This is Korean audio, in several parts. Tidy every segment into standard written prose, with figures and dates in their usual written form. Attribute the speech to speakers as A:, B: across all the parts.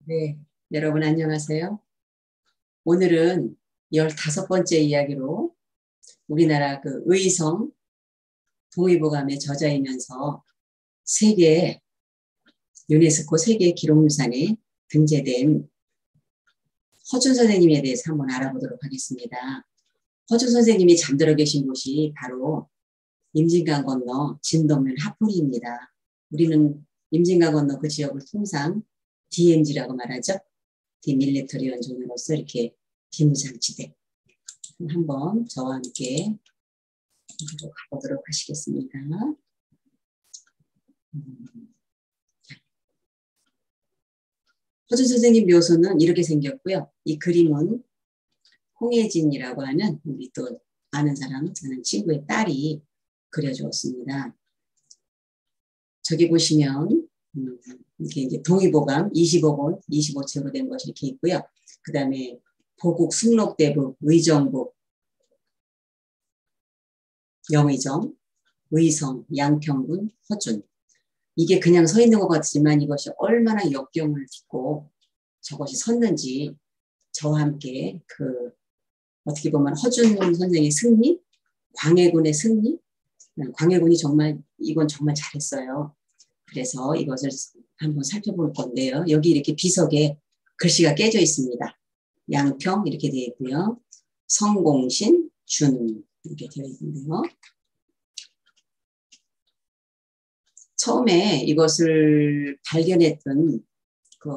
A: 네, 여러분 안녕하세요. 오늘은 15번째 이야기로 우리나라 그 의성 동의보감에 저자이면서 세계 유네스코 세계 기록유산에 등재된 허준 선생님에 대해서 한번 알아보도록 하겠습니다. 허준 선생님이 잠들어 계신 곳이 바로 임진강 건너 진도면 하포리입니다. 우리는 임진강 건너 그 지역을 통상 DMZ라고 말하죠. 디밀리터리 원존으로서 이렇게 비무장지대. 한번 저와 함께 가보도록 하시겠습니다. 허준 선생님 묘소는 이렇게 생겼고요. 이 그림은 홍혜진이라고 하는 우리 또 아는 사람, 저는 친구의 딸이 그려주었습니다. 저기 보시면 이렇게 이제 동의보감 25권, 25채로 된 것이 이렇게 있고요. 그 다음에 보국 숙록대북, 의정북, 영의정, 의성, 양평군, 허준. 이게 그냥 서 있는 것 같지만 이것이 얼마나 역경을 딛고 저것이 섰는지 저와 함께 그 어떻게 보면 허준 선생의 승리, 광해군의 승리, 광해군이 정말 이건 정말 잘했어요. 그래서 이것을 한번 살펴볼 건데요. 여기 이렇게 비석에 글씨가 깨져 있습니다. 양평 이렇게 되어 있고요. 성공신, 준 이렇게 되어 있는데요. 처음에 이것을 발견했던 그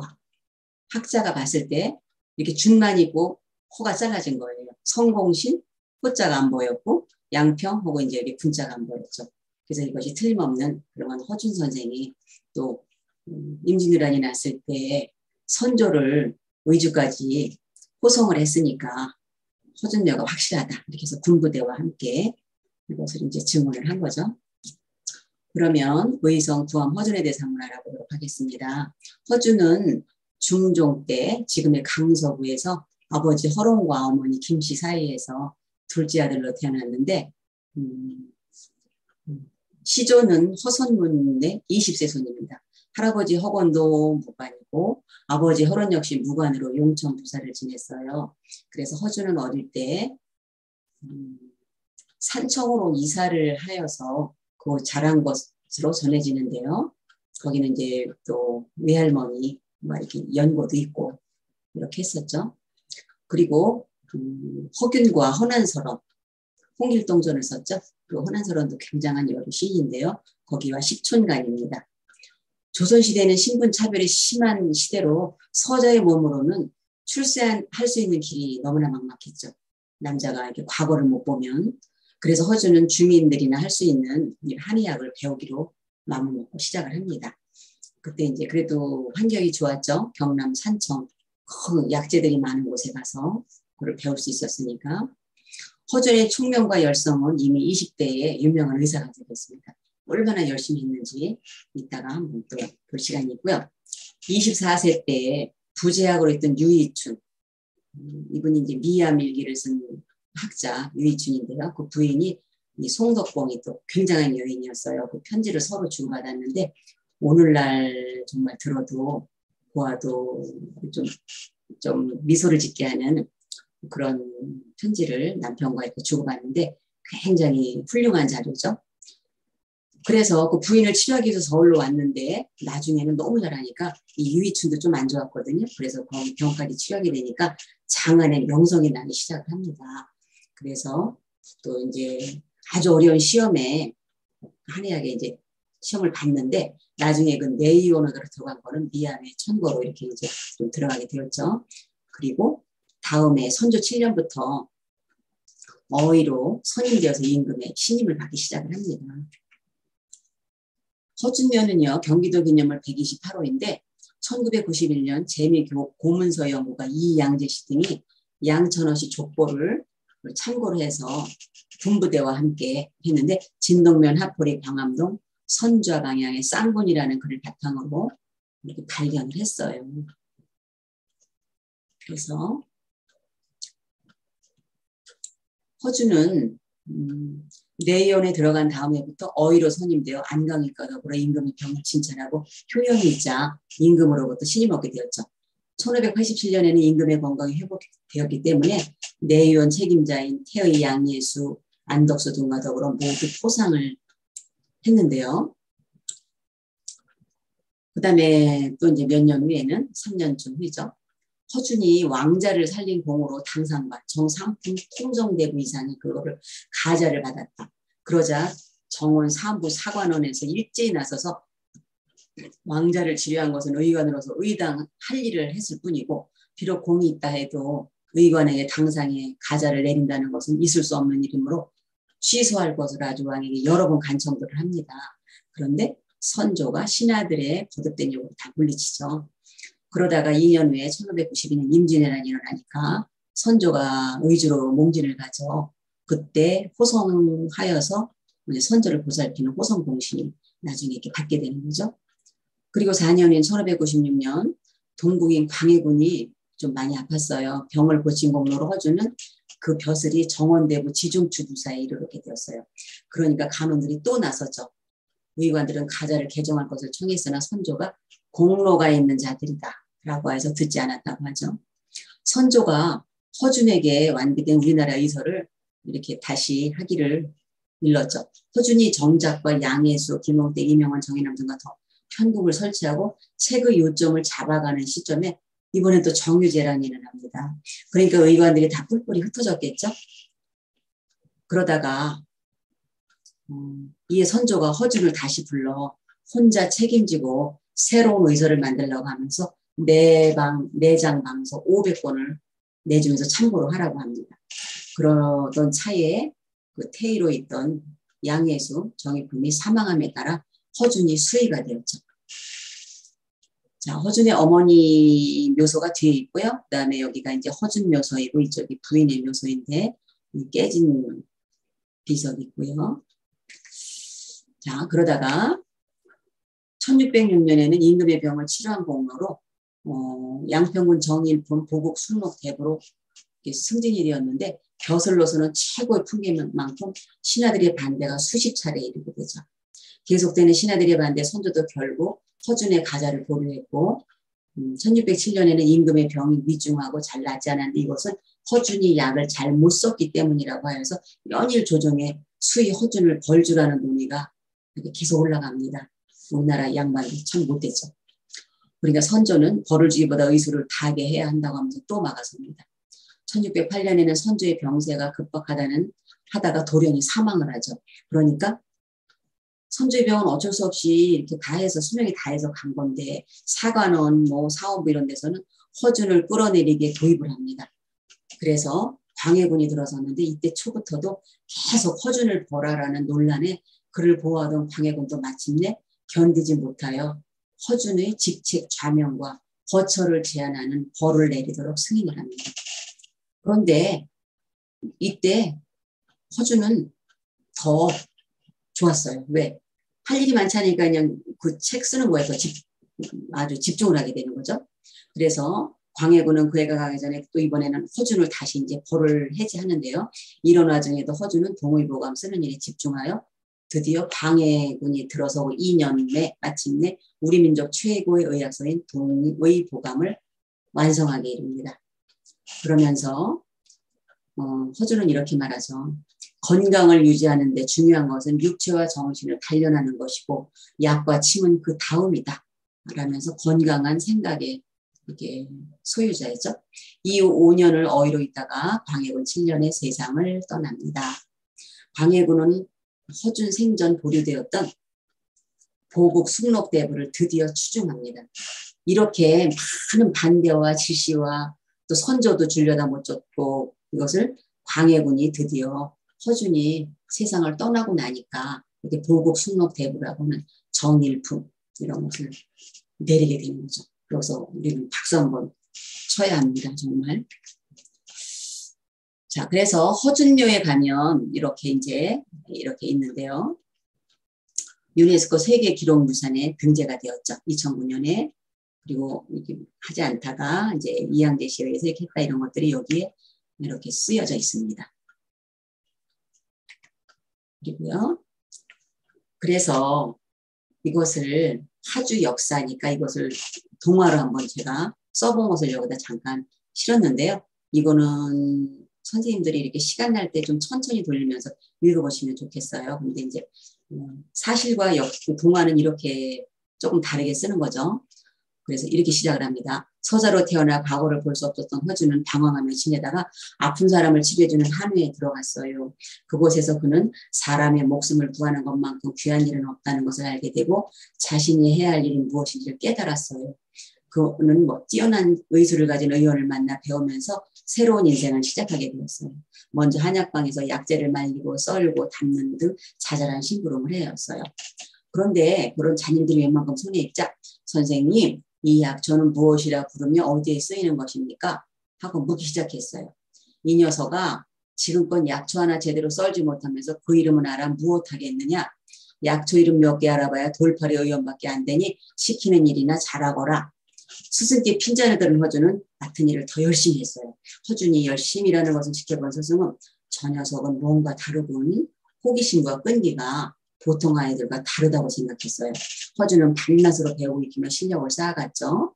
A: 학자가 봤을 때 이렇게 준만 있고 호가 잘라진 거예요. 성공신, 호자가 안 보였고 양평 혹은 이제 여기 군자가 안 보였죠. 그래서 이것이 틀림없는 그러면 허준 선생이 또 임진왜란이 났을 때 선조를 의주까지 호송을 했으니까 허준녀가 확실하다. 이렇게 해서 군부대와 함께 이것을 이제 증언을 한 거죠. 그러면 의성 두암 허준에 대해서 한번 알아보도록 하겠습니다. 허준은 중종 때 지금의 강서구에서 아버지 허롱과 어머니 김씨 사이에서 둘째 아들로 태어났는데 시조는 허선문의 20세 손입니다. 할아버지 허건도 무관이고 아버지 허론 역시 무관으로 용천 부사를 지냈어요. 그래서 허준은 어릴 때 산청으로 이사를 하여서 그 자란 것으로 전해지는데요. 거기는 이제 또 외할머니 뭐 이렇게 연고도 있고 이렇게 했었죠. 그리고 허균과 허난설원, 홍길동전을 썼죠. 그 허난설원도 굉장한 여러 시인인데요. 거기와 식촌간입니다. 조선시대는 신분차별이 심한 시대로 서자의 몸으로는 출세할 수 있는 길이 너무나 막막했죠. 남자가 이렇게 과거를 못 보면. 그래서 허준은 주민들이나 할 수 있는 한의학을 배우기로 마음을 먹고 시작을 합니다. 그때 이제 그래도 환경이 좋았죠. 경남 산청, 그 약재들이 많은 곳에 가서 그걸 배울 수 있었으니까. 허준의 총명과 열성은 이미 20대에 유명한 의사가 되겠습니다. 얼마나 열심히 했는지 이따가 한번 또 볼 시간이 있고요. 24세 때 부제학으로 있던 유이춘, 이분이 이제 미야밀기를 쓴 학자 유이춘인데요. 그 부인이 이 송덕공이 또 굉장한 여인이었어요. 그 편지를 서로 주고받았는데 오늘날 정말 들어도 보아도 좀 미소를 짓게 하는 그런 편지를 남편과 이렇게 주고받는데 굉장히 훌륭한 자료죠. 그래서 그 부인을 치료하기 위해서 서울로 왔는데 나중에는 너무 잘하니까 이 유이춘도 좀 안 좋았거든요. 그래서 거기 병원까지 치료하게 되니까 장안의 명성이 나기 시작을 합니다. 그래서 또 이제 아주 어려운 시험에 한의학에 이제 시험을 봤는데 나중에 그 내의원으로 들어간 거는 미암의 천거로 이렇게 이제 좀 들어가게 되었죠. 그리고 다음에 선조 7년부터 어의로 선임되어서 임금의 신임을 받기 시작을 합니다. 허준면은요, 경기도 기념물 128호인데 1991년 재미고문서 연구가 이양재씨 등이 양천어시 족보를 참고를 해서 군부대와 함께 했는데 진동면 하포리 광암동 선좌 방향의 쌍군이라는 글을 바탕으로 이렇게 발견을 했어요. 그래서 허준은 내연에 들어간 다음 해부터 어의로 선임되어 안강일과 더불어 임금의 병을 칭찬하고 효용이자 임금으로부터 신임 얻게 되었죠. 1587년에는 임금의 건강이 회복되었기 때문에 내의원 책임자인 태의 양예수, 안덕수 등과 더불어 모두 포상을 했는데요. 그 다음에 또 이제 몇 년 후에는 3년쯤 후죠. 허준이 왕자를 살린 공으로 당상받 정상품 통정대부 이상이 그거를 가자를 받았다. 그러자 정원 사안부 사관원에서 일제히 나서서 왕자를 지휘한 것은 의관으로서 의당 할 일을 했을 뿐이고 비록 공이 있다 해도 의관에게 당상에 가자를 내린다는 것은 있을 수 없는 일이므로 취소할 것을 아주 왕에게 여러 번 간청들을 합니다. 그런데 선조가 신하들의 거듭된 요구를 다 물리치죠. 그러다가 2년 후에 1592년 임진왜란이 일어나니까 선조가 의주로 몽진을 가죠. 그때 호송하여서 선조를 보살피는 호송공신이 나중에 이렇게 받게 되는 거죠. 그리고 4년인 1596년 동국인 광해군이 좀 많이 아팠어요. 병을 고친 공로로 허준은 그 벼슬이 정원대부 지중추부사에 이르게 되었어요. 그러니까 간원들이 또 나서죠. 의관들은 가자를 개정할 것을 청했으나 선조가 공로가 있는 자들이다 라고 해서 듣지 않았다고 하죠. 선조가 허준에게 완비된 우리나라 의서를 이렇게 다시 하기를 일렀죠. 허준이 정작과 양예수, 김홍택, 이명환, 정인남 등과 더 편국을 설치하고 책의 요점을 잡아가는 시점에 이번엔 또 정유재란이 일어납니다. 그러니까 의관들이 다 뿔뿔이 흩어졌겠죠. 그러다가 이에 선조가 허준을 다시 불러 혼자 책임지고 새로운 의서를 만들려고 하면서 내장 방서 500권을 내주면서 참고로 하라고 합니다. 그러던 차에 그 태의로 있던 양예수 정의품이 사망함에 따라 허준이 수의가 되었죠. 자, 허준의 어머니 묘소가 뒤에 있고요. 그 다음에 여기가 이제 허준 묘소이고 이쪽이 부인의 묘소인데 깨진 비석이 있고요. 자, 그러다가 1606년에는 임금의 병을 치료한 공로로 양평군 정일품 보국 순록 대부로 승진이 되었는데 벼슬로서는 최고의 풍계만큼 신하들의 반대가 수십 차례 이르게 되죠. 계속되는 신하들의 반대 선조도 결국 허준의 가자를 보류했고 1607년에는 임금의 병이 위중하고 잘 낫지 않았는데 이것은 허준이 약을 잘 못 썼기 때문이라고 하여서 연일 조정에 수의 허준을 벌주라는 논의가 계속 올라갑니다. 우리나라 양반이 참 못됐죠. 그러니까 선조는 벌을 주기보다 의술을 다하게 해야 한다고 하면서 또 막아섭니다. 1608년에는 선조의 병세가 급박하다가 돌연히 사망을 하죠. 그러니까 선조의 병은 어쩔 수 없이 이렇게 다해서 수명이 다해서 간 건데 사관원, 사원부 이런 데서는 허준을 끌어내리게 도입을 합니다. 그래서 광해군이 들어섰는데 이때 초부터도 계속 허준을 벌하라는 논란에 그를 보호하던 광해군도 마침내 견디지 못하여 허준의 직책 좌명과 거처를 제한하는 벌을 내리도록 승인을 합니다. 그런데 이때 허준은 더 좋았어요. 왜? 할 일이 많지 않으니까 그냥 그 책 쓰는 거에 더 아주 집중을 하게 되는 거죠. 그래서 광해군은 그애가 가기 전에 또 이번에는 허준을 다시 이제 벌을 해제하는데요. 이런 와중에도 허준은 동의보감 쓰는 일에 집중하여 드디어 광해군이 들어서고 2년 내 마침내 우리 민족 최고의 의학서인 동의보감을 완성하게 이릅니다. 그러면서 허준은 이렇게 말하죠. 건강을 유지하는 데 중요한 것은 육체와 정신을 단련하는 것이고 약과 침은 그 다음이다. 라면서 건강한 생각의 이게 소유자이죠. 이후 5년을 어이로 있다가 광해군 7년에 세상을 떠납니다. 광해군은 허준 생전 보류되었던 보국 숙록대부를 드디어 추중합니다. 이렇게 많은 반대와 지시와 또 선조도 줄려다 못 줬고 이것을 광해군이 드디어 허준이 세상을 떠나고 나니까 이렇게 보국 숙록대부라고 하는 정일품 이런 것을 내리게 되는 거죠. 그래서 우리는 박수 한번 쳐야 합니다. 정말. 자, 그래서 허준묘에 가면 이렇게 이렇게 있는데요. 유네스코 세계 기록유산에 등재가 되었죠. 2009년에. 그리고 이렇게 하지 않다가 이제 이양재 씨에 의해서 이렇게 했다 이런 것들이 여기에 이렇게 쓰여져 있습니다. 그리고요. 그래서 이것을 하주 역사니까 이것을 동화로 한번 제가 써본 것을 여기다 잠깐 실었는데요. 이거는 선생님들이 이렇게 시간 날 때 좀 천천히 돌리면서 읽어보시면 좋겠어요. 근데 이제 사실과 동화는 이렇게 조금 다르게 쓰는 거죠. 그래서 이렇게 시작을 합니다. 서자로 태어나 과거를 볼 수 없었던 허준은 당황하며 지내다가 아픈 사람을 치료해주는 한의에 들어갔어요. 그곳에서 그는 사람의 목숨을 구하는 것만큼 귀한 일은 없다는 것을 알게 되고 자신이 해야 할 일이 무엇인지를 깨달았어요. 그는 뛰어난 의술을 가진 의원을 만나 배우면서 새로운 인생을 시작하게 되었어요. 먼저 한약방에서 약재를 말리고 썰고 담는 등 자잘한 심부름을 해왔어요. 그런데 그런 잔인들이 웬만큼 손에 익자 선생님 이 약 저는 무엇이라 부르며 어디에 쓰이는 것입니까? 하고 묻기 시작했어요. 이 녀석아 지금껏 약초 하나 제대로 썰지 못하면서 그 이름은 알아 무엇하겠느냐? 약초 이름 몇 개 알아봐야 돌팔이 의원밖에 안 되니 시키는 일이나 잘하거라. 스승께 핀잔을 들은 허준은 맡은 일을 더 열심히 했어요. 허준이 열심히 일하는 것을 지켜본 스승은 저 녀석은 뭔가 다르군. 호기심과 끈기가 보통 아이들과 다르다고 생각했어요. 허준은 밤낮으로 배우고 익히며 실력을 쌓아갔죠.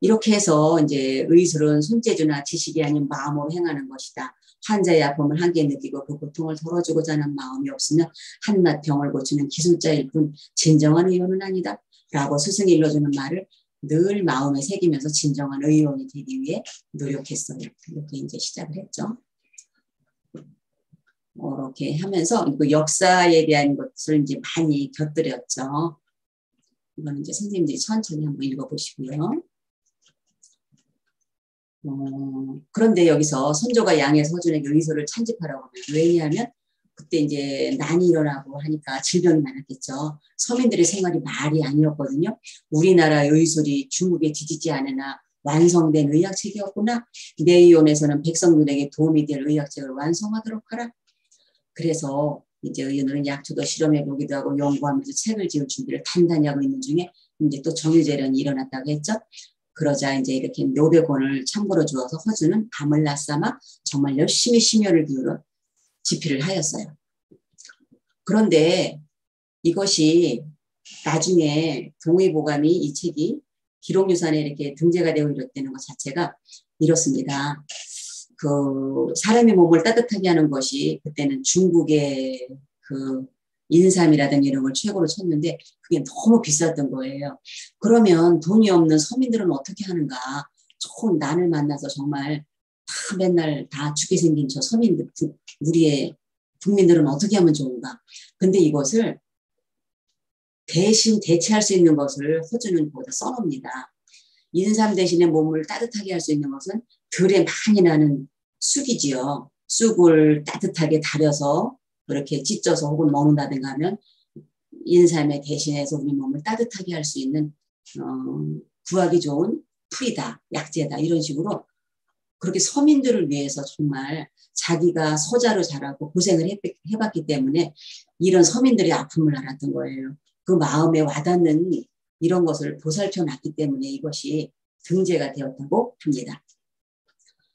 A: 이렇게 해서 이제 의술은 손재주나 지식이 아닌 마음으로 행하는 것이다. 환자의 아픔을 함께 느끼고 그 고통을 덜어주고자 하는 마음이 없으면 한낱 병을 고치는 기술자일 뿐 진정한 의원은 아니다. 라고 스승이 일러주는 말을 늘 마음에 새기면서 진정한 의원이 되기 위해 노력했어요. 이렇게 이제 시작을 했죠. 이렇게 하면서 그 역사에 대한 것을 이제 많이 곁들였죠. 이거는 이제 선생님들이 천천히 한번 읽어보시고요. 그런데 여기서 선조가 양의 서준에게 의소를 찬집하라고 하면 왜냐하면 그때 이제 난이 일어나고 하니까 질병이 많았겠죠. 서민들의 생활이 말이 아니었거든요. 우리나라의 의술이 중국에 뒤지지 않으나 완성된 의학책이었구나. 내의원에서는 백성들에게 도움이 될 의학책을 완성하도록 하라. 그래서 이제 의원은 약초도 실험해 보기도 하고 연구하면서 책을 지을 준비를 단단히 하고 있는 중에 이제 또 정유재련이 일어났다고 했죠. 그러자 이제 이렇게 노백원을 참고로 주어서 허준은 밤을 낮삼아 정말 열심히 심혈을 기울여 집필을 하였어요. 그런데 이것이 나중에 동의보감이 이 책이 기록유산에 이렇게 등재가 되고 이렇다는 것 자체가 이렇습니다. 그 사람의 몸을 따뜻하게 하는 것이 그때는 중국의 그 인삼이라든지 이런 걸 최고로 쳤는데 그게 너무 비쌌던 거예요. 그러면 돈이 없는 서민들은 어떻게 하는가? 좋은 난을 만나서 정말 다 맨날 다 죽게 생긴 저 서민들, 우리의 국민들은 어떻게 하면 좋은가? 근데 이것을 대신 대체할 수 있는 것을 허준은 거기다 써놓습니다. 인삼 대신에 몸을 따뜻하게 할 수 있는 것은 들에 많이 나는 쑥이지요. 쑥을 따뜻하게 달여서 그렇게 찢어서 혹은 먹는다든가 하면 인삼에 대신해서 우리 몸을 따뜻하게 할 수 있는 구하기 좋은 풀이다, 약재다 이런 식으로 그렇게 서민들을 위해서 정말 자기가 서자로 자라고 고생을 해봤기 때문에 이런 서민들의 아픔을 알았던 거예요. 그 마음에 와닿는 이런 것을 보살펴 놨기 때문에 이것이 등재가 되었다고 합니다.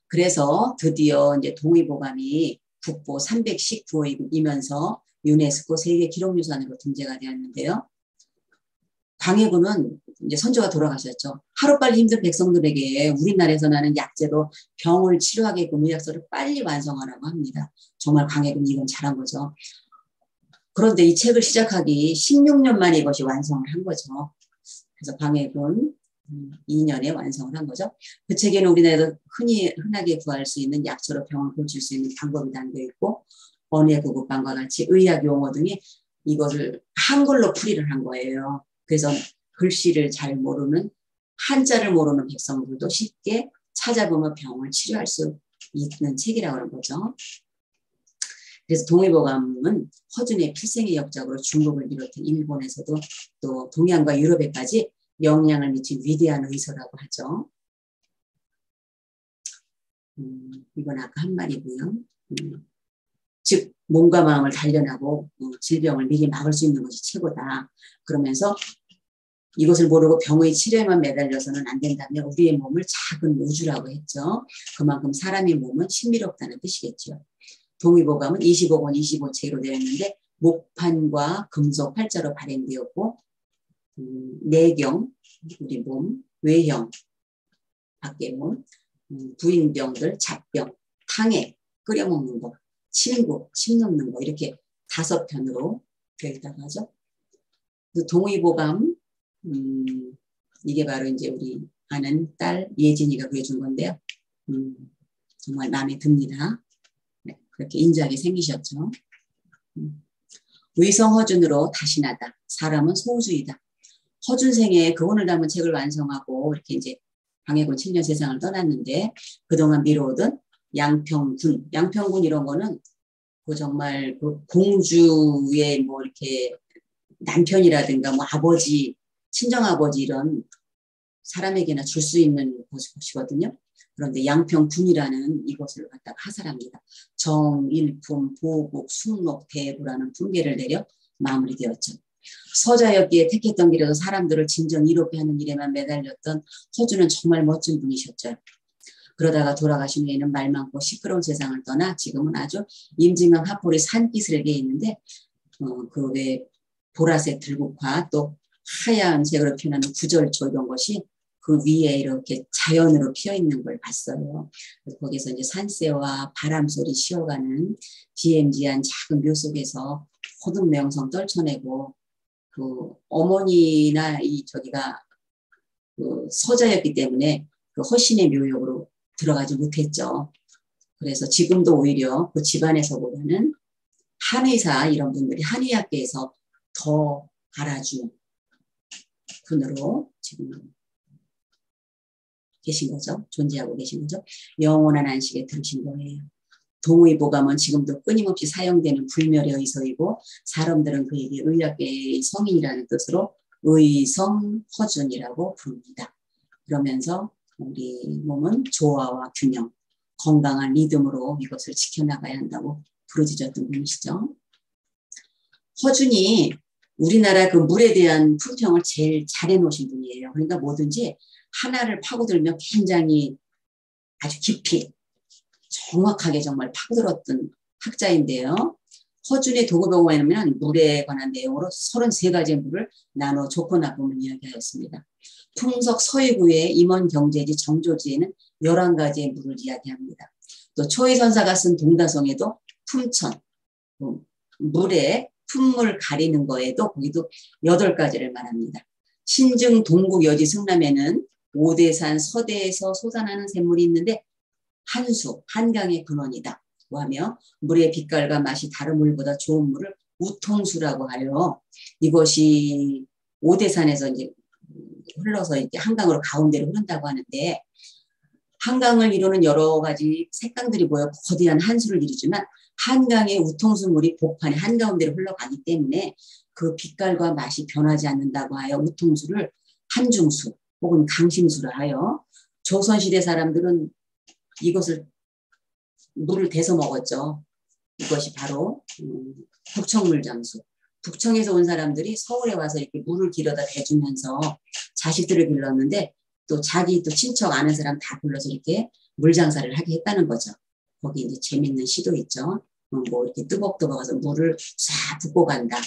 A: 그래서 드디어 이제 동의보감이 국보 319호이면서 유네스코 세계 기록유산으로 등재가 되었는데요. 광해군은 이제 선조가 돌아가셨죠. 하루빨리 힘든 백성들에게 우리나라에서 나는 약재로 병을 치료하게끔 의약서를 빨리 완성하라고 합니다. 정말 광해군이 이건 잘한 거죠. 그런데 이 책을 시작하기 16년 만에 이것이 완성을 한 거죠. 그래서 광해군 2년에 완성을 한 거죠. 그 책에는 우리나라에서 흔하게 구할 수 있는 약초로 병을 고칠 수 있는 방법이 담겨 있고 원예구급방과 같이 의학 용어 등이 이것을 한글로 풀이를 한 거예요. 그래서 글씨를 잘 모르는 한자를 모르는 백성들도 쉽게 찾아보면 병을 치료할 수 있는 책이라고 하는 거죠. 그래서 동의보감은 허준의 필생의 역작으로 중국을 비롯해 일본에서도 또 동양과 유럽에까지 영향을 미친 위대한 의서라고 하죠. 이건 아까 한 말이고요. 즉 몸과 마음을 단련하고 질병을 미리 막을 수 있는 것이 최고다. 그러면서 이것을 모르고 병의 치료에만 매달려서는 안 된다며 우리의 몸을 작은 우주라고 했죠. 그만큼 사람의 몸은 신비롭다는 뜻이겠죠. 동의보감은 25권 25채로 되어 있는데 목판과 금속 팔자로 발행되었고 내경, 우리 몸, 외형, 박계문, 부인병들, 잡병, 탕해, 끓여 먹는 거, 침구, 침 놓는 거 이렇게 5편으로 되어 있다고 하죠. 그 동의보감 이게 바로 이제 우리 아는 딸 예진이가 그려준 건데요. 정말 마음에 듭니다. 네, 그렇게 인자하게 생기셨죠. 의성허준으로 다시 나다. 사람은 소우주의다. 허준생의 그혼을 담은 책을 완성하고 이렇게 이제 방해군 청년 세상을 떠났는데 그동안 미뤄오던 양평군 이런 거는 그 정말 그 공주의 뭐 이렇게 남편이라든가 뭐 아버지, 친정아버지 이런 사람에게나 줄 수 있는 곳이거든요. 그런데 양평군이라는 이곳을 갖다가 하살합니다. 정일품, 보국, 숙록, 대부라는 분계를 내려 마무리되었죠. 서자였기에 택했던 길에도 사람들을 진정 이롭게 하는 일에만 매달렸던 허준은 정말 멋진 분이셨죠. 그러다가 돌아가신 후에는 말 많고 시끄러운 세상을 떠나 지금은 아주 임진강 하포리 산기슭에 있는데 그 외 보라색 들국화 또 하얀 색으로 피어나는 구절초 이런 것이 그 위에 이렇게 자연으로 피어 있는 걸 봤어요. 거기서 이제 산새와 바람 소리 쉬어가는 DMZ한 작은 묘 속에서 호등 명성 떨쳐내고 그 어머니나 이 저기가 그 서자였기 때문에 그 허신의 묘역으로 들어가지 못했죠. 그래서 지금도 오히려 그 집안에서보다는 한의사 이런 분들이 한의학계에서 더 알아준 분으로 지금 계신 거죠. 존재하고 계신 거죠. 영원한 안식에 들으신 거예요. 동의보감은 지금도 끊임없이 사용되는 불멸의 의서이고 사람들은 그에게 의학계의 성인이라는 뜻으로 의성허준이라고 부릅니다. 그러면서 우리 몸은 조화와 균형, 건강한 리듬으로 이것을 지켜나가야 한다고 부르짖었던 분이시죠. 허준이 우리나라 그 물에 대한 품평을 제일 잘해 놓으신 분이에요. 그러니까 뭐든지 하나를 파고들면 굉장히 아주 깊이 정확하게 정말 파고들었던 학자인데요. 허준의 도구병원에는 물에 관한 내용으로 33가지의 물을 나눠 좋고 나쁨을 이야기하였습니다. 풍석 서해구의 임원 경제지 정조지에는 11가지의 물을 이야기합니다. 또 초이선사가 쓴 동다성에도 품천, 물에 품물 가리는 거에도 거기도 8가지를 말합니다. 신증 동국 여지 승남에는 오대산 서대에서 솟아나는 샘물이 있는데 한수, 한강의 근원이다 하며 물의 빛깔과 맛이 다른 물보다 좋은 물을 우통수라고 하여 이것이 오대산에서 이제 흘러서 이렇게 한강으로 가운데로 흐른다고 하는데 한강을 이루는 여러 가지 색강들이 모여 거대한 한수를 이루지만 한강의 우통수 물이 복판에 한가운데로 흘러가기 때문에 그 빛깔과 맛이 변하지 않는다고 하여 우통수를 한중수 혹은 강심수라 하여 조선시대 사람들은 이것을 물을 대서 먹었죠. 이것이 바로 북청물 장수. 북청에서 온 사람들이 서울에 와서 이렇게 물을 길어다 대주면서 자식들을 길렀는데 또 자기 또 친척 아는 사람 다 불러서 이렇게 물 장사를 하게 했다는 거죠. 거기 이제 재밌는 시도 있죠. 뭐 이렇게 뜨벅뜨벅 와서 물을 싹 붓고 간다.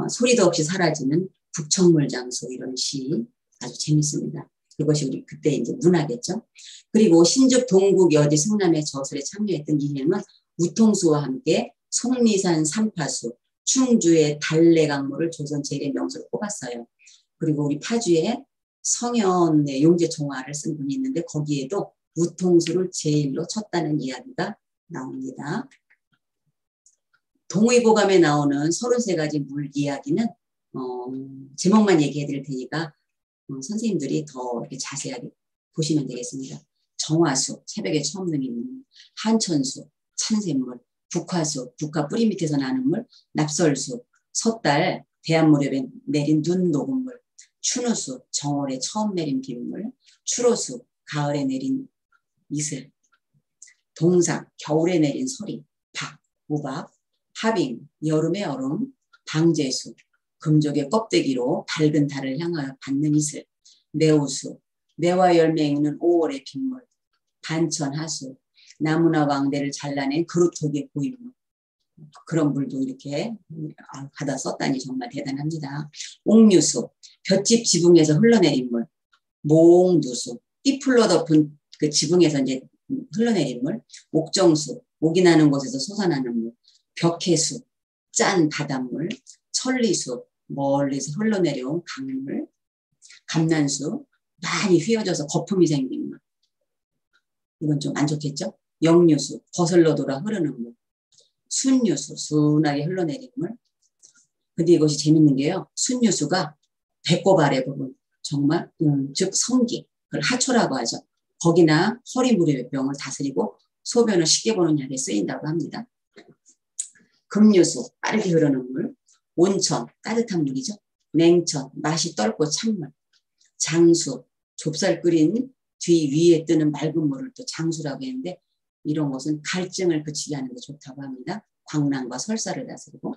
A: 소리도 없이 사라지는 북청물 장수 이런 시 아주 재밌습니다. 그것이 우리 그때 이제 문화겠죠. 그리고 신죽 동국 여지 승남의 저술에 참여했던 이행은 우통수와 함께 속리산 삼파수, 충주의 달래강물을 조선 제일의 명소로 꼽았어요. 그리고 우리 파주에 성현의 용제총화를 쓴 분이 있는데 거기에도 우통수를 제일로 쳤다는 이야기가 나옵니다. 동의보감에 나오는 33가지 물 이야기는 제목만 얘기해 드릴 테니까 선생님들이 더 이렇게 자세하게 보시면 되겠습니다. 정화수, 새벽에 처음 드는 물, 한천수, 찬샘물, 북화수, 북화 뿌리 밑에서 나는 물, 납설수, 섣달, 대한무렵에 내린 눈 녹은 물, 추누수, 정월에 처음 내린 빗물, 추로수, 가을에 내린 이슬, 동상, 겨울에 내린 서리, 박, 우박, 하빙, 여름의 얼음, 방제수, 금족의 껍데기로 밝은 달을 향하여 받는 이슬, 매우수, 매와 열매 있는 5월의 빗물, 반천하수, 나무나 왕대를 잘라낸 그루터기의 고인물. 그런 물도 이렇게 받아 썼다니 정말 대단합니다. 옥류수, 볏짚 지붕에서 흘러내린 물, 몽두수, 띠풀로 덮은 그 지붕에서 이제 흘러내린 물, 옥정수, 옥이 나는 곳에서 솟아나는 물, 벽해수, 짠 바닷물, 천리수, 멀리서 흘러내려온 강물, 감난수, 많이 휘어져서 거품이 생긴 물. 이건 좀 안 좋겠죠? 역류수, 거슬러 돌아 흐르는 물, 순유수, 순하게 흘러내리는 물. 근데 이것이 재밌는 게요. 순유수가 배꼽 아래 부분, 정말 즉 성기, 그걸 하초라고 하죠. 거기나 허리 무릎의 병을 다스리고 소변을 쉽게 보는 약에 쓰인다고 합니다. 급류수, 빠르게 흐르는 물, 온천, 따뜻한 물이죠. 냉천, 맛이 떫고 찬물, 장수, 좁쌀 끓인 뒤 위에 뜨는 맑은 물을 또 장수라고 했는데 이런 것은 갈증을 그치게 하는 게 좋다고 합니다. 광란과 설사를 다스리고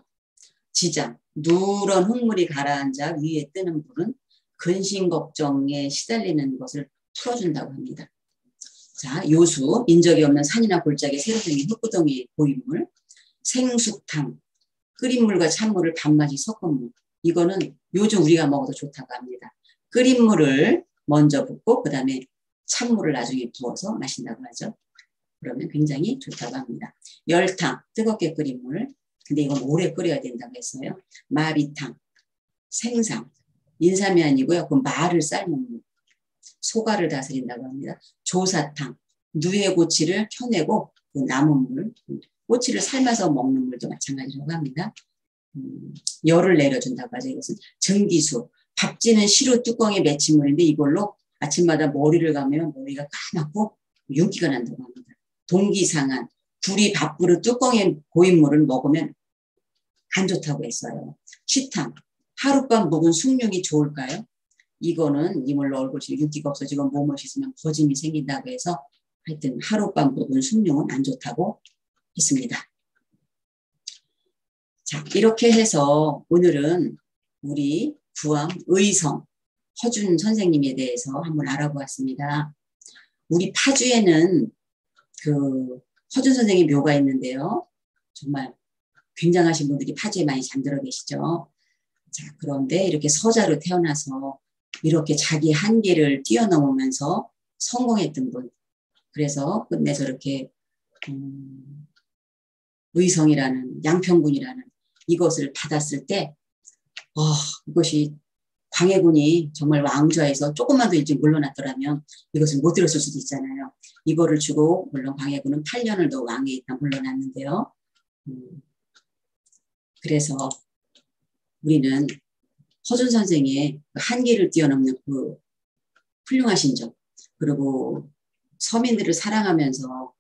A: 지장, 누런 흙물이 가라앉아 위에 뜨는 물은 근심 걱정에 시달리는 것을 풀어준다고 합니다. 자, 요수, 인적이 없는 산이나 골짜기 새로 생긴 흙구덩이의 고인물, 생숙탕, 끓인 물과 찬물을 반반씩 섞은 물. 이거는 요즘 우리가 먹어도 좋다고 합니다. 끓인 물을 먼저 붓고 그 다음에 찬물을 나중에 부어서 마신다고 하죠. 그러면 굉장히 좋다고 합니다. 열탕, 뜨겁게 끓인 물. 근데 이건 오래 끓여야 된다고 했어요. 마비탕, 생상, 인삼이 아니고요. 그 말을 삶은 물. 소가를 다스린다고 합니다. 조사탕, 누에고치를 펴내고 그 남은 물, 꼬치를 삶아서 먹는 물도 마찬가지라고 합니다. 열을 내려준다고 하죠. 이것은 증기수, 밥 지는 시루 뚜껑에 맺힌 물인데 이걸로 아침마다 머리를 감으면 머리가 까맣고 윤기가 난다고 합니다. 동기상한, 불이 밥그릇 뚜껑에 고인 물을 먹으면 안 좋다고 했어요. 취탕, 하룻밤 묵은 숭늉이 좋을까요? 이거는 이물로 얼굴이 윤기가 없어지고 몸을 씻으면 거짐이 생긴다고 해서 하여튼 하룻밤 묵은 숭늉은 안 좋다고 했습니다. 자, 이렇게 해서 오늘은 우리 부암 의성 허준 선생님에 대해서 한번 알아보았습니다. 우리 파주에는 그 허준 선생님 묘가 있는데요. 정말 굉장하신 분들이 파주에 많이 잠들어 계시죠. 자, 그런데 이렇게 서자로 태어나서 이렇게 자기 한계를 뛰어넘으면서 성공했던 분. 그래서 끝내서 이렇게 의성이라는 양평군이라는 이것을 받았을 때 이것이 광해군이 정말 왕좌에서 조금만 더 일찍 물러났더라면 이것을 못 들었을 수도 있잖아요. 이거를 주고 물론 광해군은 8년을 더 왕에 있다 물러났는데요. 그래서 우리는 허준 선생의 한계를 뛰어넘는 그 훌륭하신 점 그리고 서민들을 사랑하면서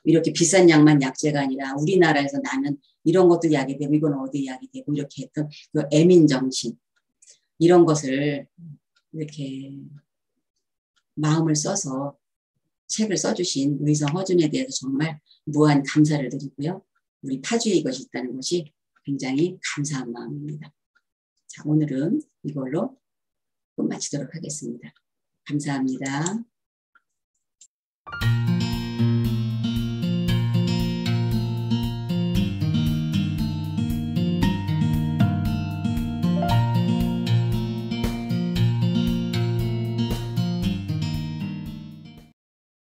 A: 이렇게 비싼 약만 약재가 아니라 우리나라에서 나는 이런 것도 약이 되고 이건 어디 약이 되고 이렇게 했던 그 애민정신 이런 것을 이렇게 마음을 써서 책을 써주신 의성 허준에 대해서 정말 무한 감사를 드리고요. 우리 파주에 이것이 있다는 것이 굉장히 감사한 마음입니다. 자, 오늘은 이걸로 끝마치도록 하겠습니다. 감사합니다.